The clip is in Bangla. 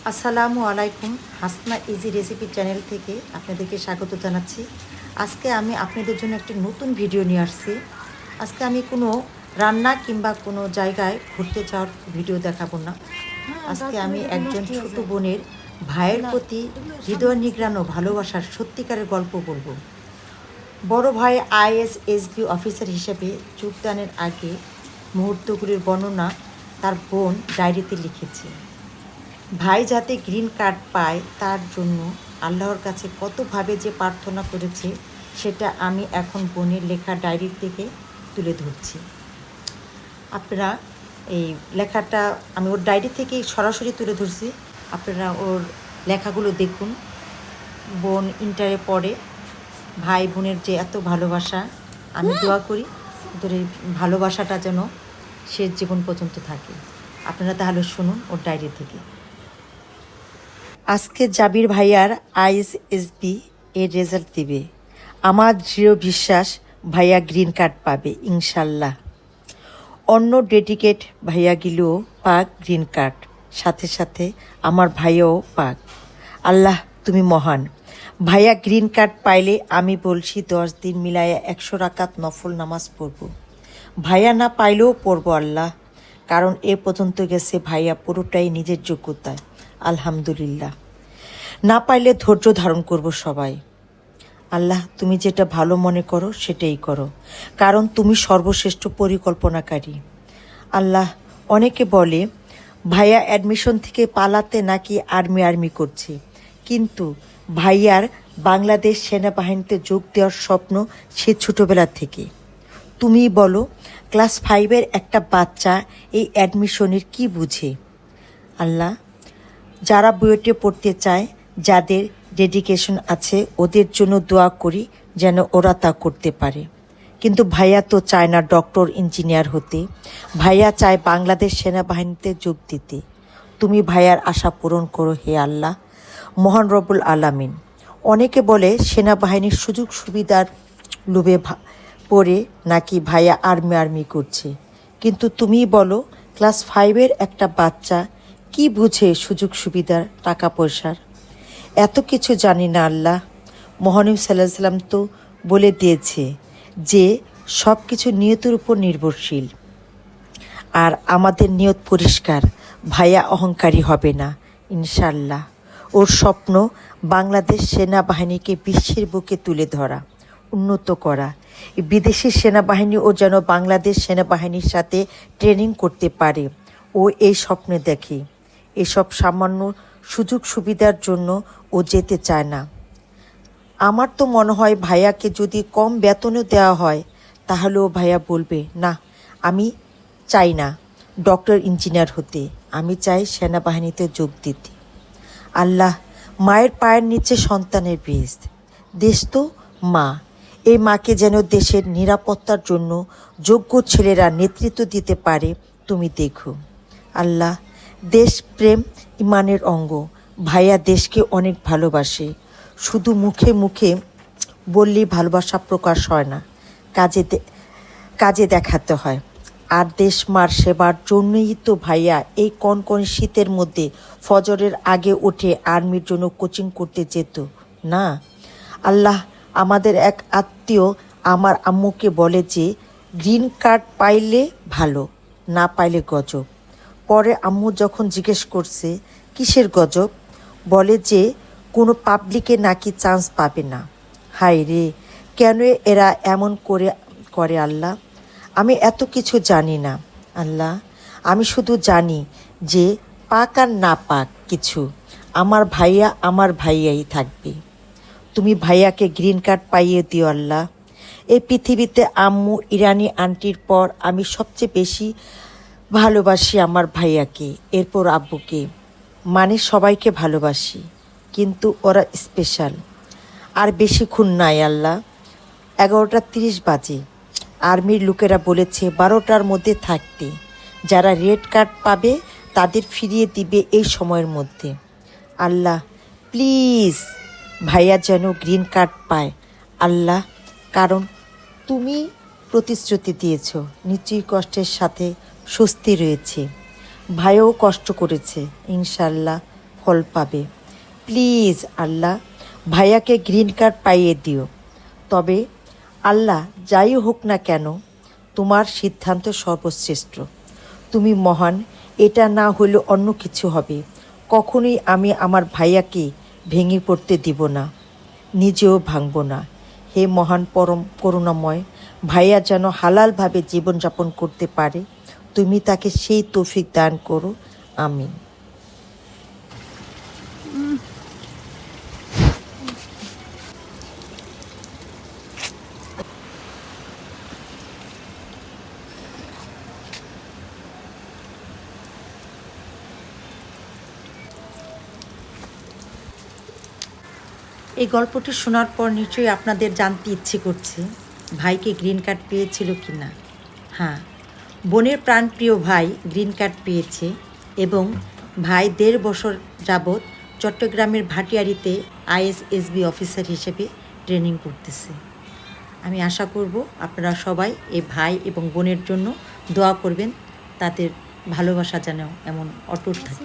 আসসালামু আলাইকুম। হাসনা ইজি রেসিপি চ্যানেল থেকে আপনাদেরকে স্বাগত জানাচ্ছি। আজকে আমি আপনাদের জন্য একটি নতুন ভিডিও নিয়ে আসছি। আজকে আমি কোনো রান্না কিংবা কোনো জায়গায় ঘুরতে যাওয়ার ভিডিও দেখাবো না। আজকে আমি একজন ছোট বোনের ভাইয়ের প্রতি হৃদয় নিগ্রানো ভালোবাসার সত্যিকারের গল্প বলবো। বড় ভাই আইএসএসবি অফিসার হিসেবে যোগদানের আগে মুহূর্তগুলির বর্ণনা তার বোন ডায়েরিতে লিখেছে। ভাই যাতে গ্রিন কার্ড পায় তার জন্য আল্লাহর কাছে কতভাবে যে প্রার্থনা করেছে সেটা আমি এখন বোনের লেখা ডায়েরি থেকে তুলে ধরছি। আপনারা এই লেখাটা আমি ওর ডায়েরি থেকেই সরাসরি তুলে ধরছি। আপনারা ওর লেখাগুলো দেখুন। বোন ইন্টারে পড়ে, ভাই বোনের যে এত ভালোবাসা, আমি দোয়া করি ওদের এই ভালোবাসাটা যেন শেষ জীবন পর্যন্ত থাকে। আপনারা তাহলে শুনুন ওর ডায়েরি থেকে। আজকে জাবির ভাইয়ার আইএসএসবি এর রেজাল্ট দিবে। আমার দৃঢ় বিশ্বাস ভাইয়া গ্রিন কার্ড পাবে ইনশাল্লাহ। অন্য ডেডিকেট ভাইয়াগুলোও পাক গ্রিন কার্ড, সাথে সাথে আমার ভাইয়াও পাক। আল্লাহ তুমি মহান। ভাইয়া গ্রিন কার্ড পাইলে আমি বলছি 10 দিন মিলাইয়া 100 রাকাত নফল নামাজ পড়ব। ভাইয়া না পাইলেও পড়ব আল্লাহ, কারণ এ পর্যন্ত গেছে ভাইয়া পুরোটাই নিজের যোগ্যতায়। আলহামদুলিল্লাহ। না পাইলে ধৈর্য ধারণ করব সবাই। আল্লাহ তুমি যেটা ভালো মনে করো সেটাই করো, কারণ তুমি সর্বশ্রেষ্ঠ পরিকল্পনাকারী। আল্লাহ অনেকে বলে ভাইয়া অ্যাডমিশন থেকে পালাতে নাকি আর্মি করছে, কিন্তু ভাইয়ার বাংলাদেশ সেনাবাহিনীতে যোগ দেওয়ার স্বপ্ন সে ছোটোবেলা থেকে। তুমি বলো ক্লাস 5-এর একটা বাচ্চা এই অ্যাডমিশনের কি বুঝে? আল্লাহ যারা বুয়েটে পড়তে চায়, যাদের ডেডিকেশন আছে, ওদের জন্য দোয়া করি যেন ওরা তা করতে পারে। কিন্তু ভাইয়া তো চায় না ডক্টর ইঞ্জিনিয়ার হতে, ভাইয়া চায় বাংলাদেশ সেনাবাহিনীতে যোগ দিতে। তুমি ভাইয়ার আশা পূরণ করো হে আল্লাহ, মহান রব্বুল আলামিন। অনেকে বলে সেনাবাহিনীর সুযোগ সুবিধার লোভে পড়ে নাকি ভাইয়া আর্মি করছে, কিন্তু তুমি বলো ক্লাস 5-এর একটা বাচ্চা কি বুঝে সুযোগ সুবিধার, টাকা পয়সার? এত কিছু জানি না আল্লাহ। মহানবী সাল্লাল্লাহু আলাইহি সাল্লাম তো বলে দিয়েছে যে সব কিছু নিয়তের উপর নির্ভরশীল। আর আমাদের নিয়ত পরিষ্কার, ভাইয়া অহংকারী হবে না ইনশাল্লাহ। ওর স্বপ্ন বাংলাদেশ সেনাবাহিনীকে বিশ্বের বুকে তুলে ধরা, উন্নত করা। বিদেশি সেনাবাহিনীও যেন বাংলাদেশ সেনাবাহিনীর সাথে ট্রেনিং করতে পারে, ও এই স্বপ্নে দেখে। এসব সামান্য সুযোগ সুবিধার জন্য ও যেতে চায় না। আমার তো মনে হয় ভাইয়াকে যদি কম বেতনও দেওয়া হয় তাহলেও ভাইয়া বলবে না, আমি চাই না ডক্টর ইঞ্জিনিয়ার হতে, আমি চাই সেনাবাহিনীতে যোগ দিতে। আল্লাহ মায়ের পায়ের নিচে সন্তানের বীজ, দেশ তো মা। এই মাকে যেন দেশের নিরাপত্তার জন্য যোগ্য ছেলেরা নেতৃত্ব দিতে পারে তুমি দেখো। আল্লাহ দেশপ্রেম ইমানের অঙ্গ। ভাইয়া দেশকে অনেক ভালোবাসে, শুধু মুখে মুখে বললেই ভালোবাসা প্রকাশ হয় না, কাজে দেখাতে হয়। আর দেশ মার সেবার জন্যই তো ভাইয়া এই কনকনে শীতের মধ্যে ফজরের আগে উঠে আর্মির জন্য কোচিং করতে যেত না। আল্লাহ আমাদের এক আত্মীয় আমার আম্মুকে বলে যে গ্রিন কার্ড পাইলে ভালো, না পাইলে গজব। পরে আম্মু যখন জিজ্ঞেস করছে কিসের গজব, বলে যে কোনো পাবলিকে নাকি চান্স পাবে না। হায় রে, কেন এরা এমন করে আল্লাহ? আমি এত কিছু জানি না আল্লাহ। আমি শুধু জানি যে পাক আর না পাক কিছু, আমার ভাইয়াই থাকবে। তুমি ভাইয়াকে গ্রিন কার্ড পাইয়ে দিও আল্লাহ। এই পৃথিবীতে আম্মু ইরানি আন্টির পর আমি সবচেয়ে বেশি ভালোবাসি আমার ভাইয়াকে, এরপর আব্বুকে। মানে সবাইকে ভালোবাসি, কিন্তু ওরা স্পেশাল। আর বেশিক্ষণ নাই আল্লাহ, 11:30 বাজে। আর্মির লোকেরা বলেছে 12টার মধ্যে থাকতে। যারা রেড কার্ড পাবে তাদের ফিরিয়ে দিবে এই সময়ের মধ্যে। আল্লাহ প্লিজ ভাইয়া যেন গ্রিন কার্ড পায় আল্লাহ, কারণ তুমি প্রতিশ্রুতি দিয়েছ নিশ্চয়ই কষ্টের সাথে স্বস্তি রয়েছে। ভাইও কষ্ট করেছে, ইনশাল্লাহ ফল পাবে। প্লিজ আল্লাহ ভাইয়াকে গ্রিন কার্ড পাইয়ে দিও। তবে আল্লাহ যাই হোক না কেন, তোমার সিদ্ধান্ত সর্বশ্রেষ্ঠ। তুমি মহান, এটা না হলে অন্য কিছু হবে। কখনোই আমি আমার ভাইয়াকে ভেঙে পড়তে দিব না, নিজেও ভাঙব না। হে মহান পরম করুণাময়, ভাইয়া যেন হালালভাবে জীবনযাপন করতে পারে, তুমি তাকে সেই তৌফিক দান করো। আমিন। এই গল্পটি শোনার পর নিশ্চয়ই আপনাদের জানতে ইচ্ছে করছে ভাইকে গ্রিন কার্ড পেয়েছিল কি না। হ্যাঁ, বোনের প্রাণপ্রিয় ভাই গ্রিন কার্ড পেয়েছে এবং ভাই 1.5 বছর যাবৎ চট্টগ্রামের ভাটিয়ারিতে আইএসএসবি অফিসার হিসেবে ট্রেনিং করতেছে। আমি আশা করব আপনারা সবাই এই ভাই এবং বোনের জন্য দোয়া করবেন, তাদের ভালোবাসা যেন এমন অটুট থাকে।